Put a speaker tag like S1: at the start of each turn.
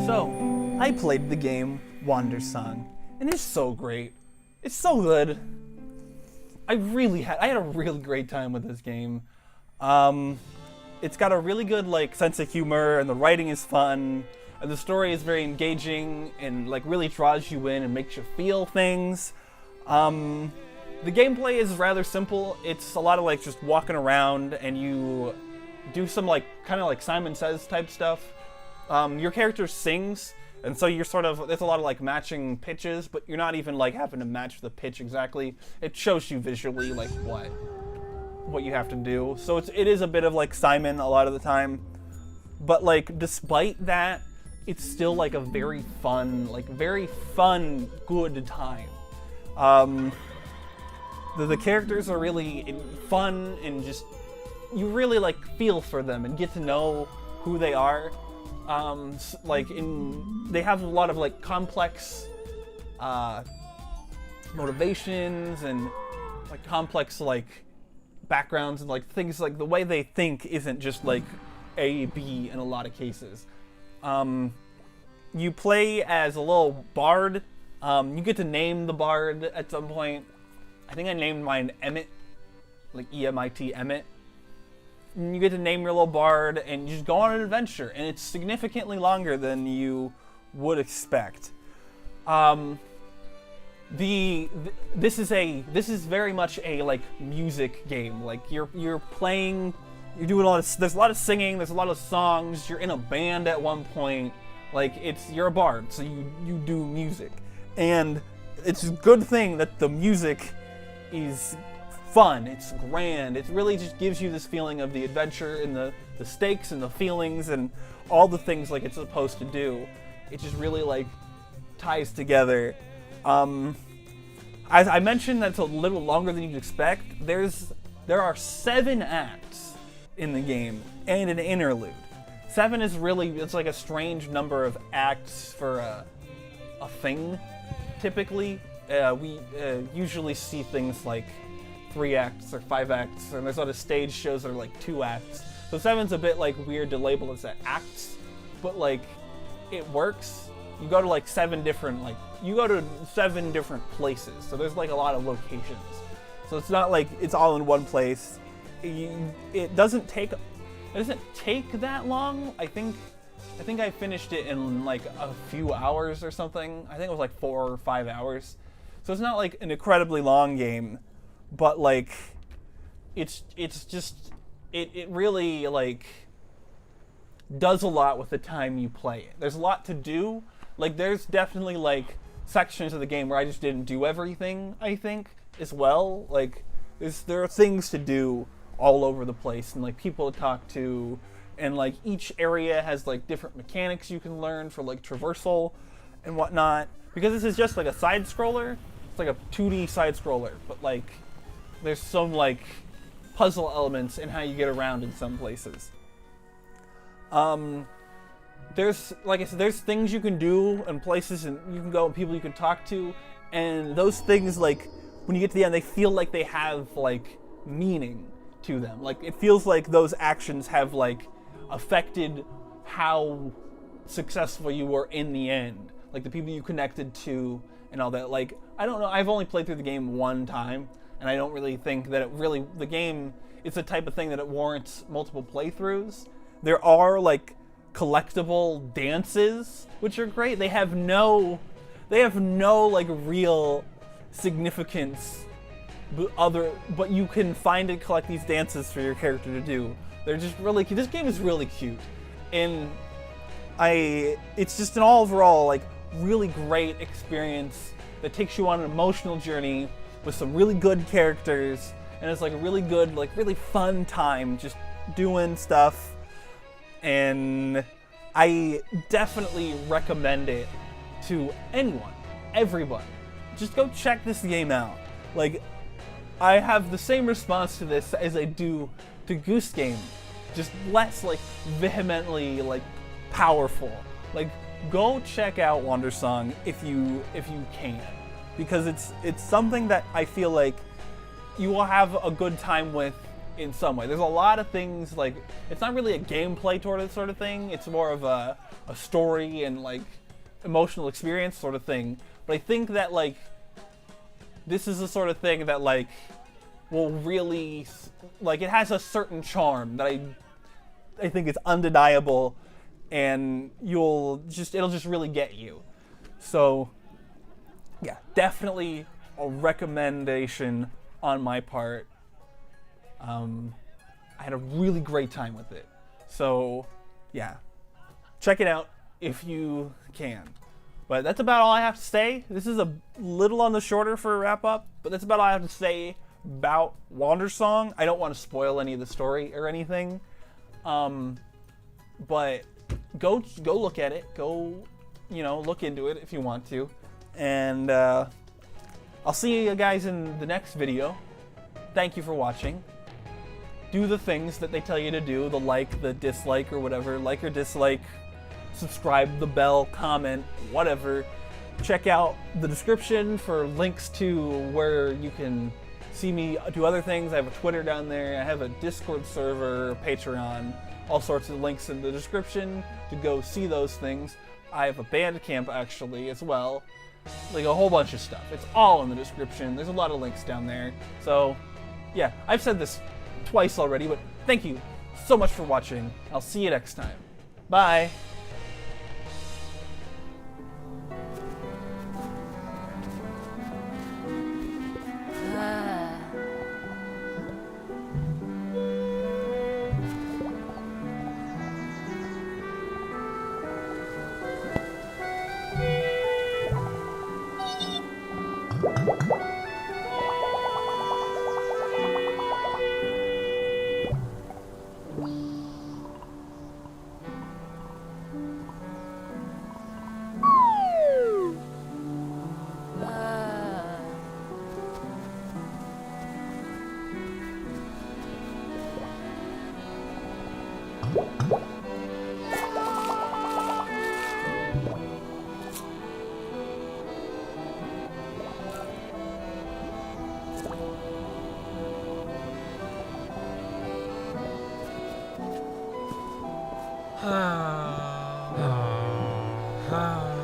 S1: So, I played the game Wandersong, and it's so great. It's so good. I had a really great time with this game. It's got a really good sense of humor, and the writing is fun, and the story is very engaging and really draws you in and makes you feel things. The gameplay is rather simple. It's a lot of just walking around, and you do some kind of Simon Says type stuff. Your character sings, and so you're there's a lot of matching pitches, but you're not even having to match the pitch exactly. It shows you visually what you have to do. So it is a bit of Simon a lot of the time, but despite that, it's still a very fun, good time. The characters are really fun, and just you really feel for them and get to know who they are. They have a lot of complex motivations and complex backgrounds, and things the way they think isn't just A, B in a lot of cases. You play as a little bard. You get to name the bard at some point. I think I named mine Emmett, E-M-I-T, Emmett. And you get to name your little bard, and you just go on an adventure, and it's significantly longer than you would expect. This is very much a music game. You're playing, you're doing there's a lot of singing, there's a lot of songs. You're in a band at one point. You're a bard, so you do music, and it's a good thing that the music is fun, it's grand, it really just gives you this feeling of the adventure and the stakes and the feelings and all the things it's supposed to do. It just really ties together. As I mentioned, that's a little longer than you'd expect. There are 7 acts in the game and an interlude. 7 is it's a strange number of acts for a thing. Typically, we usually see things 3 acts or 5 acts, and there's a lot of stage shows that are 2 acts. So 7's a bit weird to label as acts, but it works. You go to 7 different you go to 7 different places. So there's a lot of locations. So it's not it's all in one place. It doesn't take that long. I think I finished it in a few hours or something. I think it was 4 or 5 hours. So it's not an incredibly long game. But it's just it really does a lot with the time you play it. There's a lot to do. There's definitely sections of the game where I just didn't do everything, I think, as well. There are things to do all over the place, and people to talk to, and each area has different mechanics you can learn for traversal and whatnot. Because this is just a side scroller. It's a 2D side scroller, but there's some puzzle elements in how you get around in some places. There's I said, there's things you can do and places and you can go and people you can talk to, and those things when you get to the end they feel they have meaning to them. It feels those actions have affected how successful you were in the end. The people you connected to and all that. I don't know, I've only played through the game one time, and I don't really think that the game, it's the type of thing that it warrants multiple playthroughs. There are collectible dances, which are great. They have no real significance, but you can find and collect these dances for your character to do. They're just really cute. This game is really cute, and it's just an overall really great experience that takes you on an emotional journey with some really good characters, and it's a really good, really fun time just doing stuff. And I definitely recommend it to anyone, everybody. Just go check this game out. I have the same response to this as I do to Goose Game, just less vehemently powerful. Go check out Wandersong if you can, because it's something that I feel you will have a good time with in some way. There's a lot of things, like, it's not really a gameplay sort of thing. It's more of a story and, like, emotional experience sort of thing. But I think that, like, this is the sort of thing that, like, will really, like, it has a certain charm that I think is undeniable, and it'll just really get you. So, yeah, definitely a recommendation on my part. I had a really great time with it. So, yeah, check it out if you can. But that's about all I have to say. This is a little on the shorter for a wrap-up, but that's about all I have to say about Wandersong. I don't want to spoil any of the story or anything. But go look at it. Go, look into it if you want to. And I'll see you guys in the next video. Thank you for watching. Do the things that they tell you to do, the like, the dislike, or whatever. Like or dislike, subscribe, the bell, comment, whatever. Check out the description for links to where you can see me do other things. I have a Twitter down there. I have a Discord server, Patreon, all sorts of links in the description to go see those things. I have a Bandcamp actually as well. Like a whole bunch of stuff. It's all in the description. There's a lot of links down there. So, yeah, I've said this twice already, but thank you so much for watching. I'll see you next time. Bye.
S2: Ah.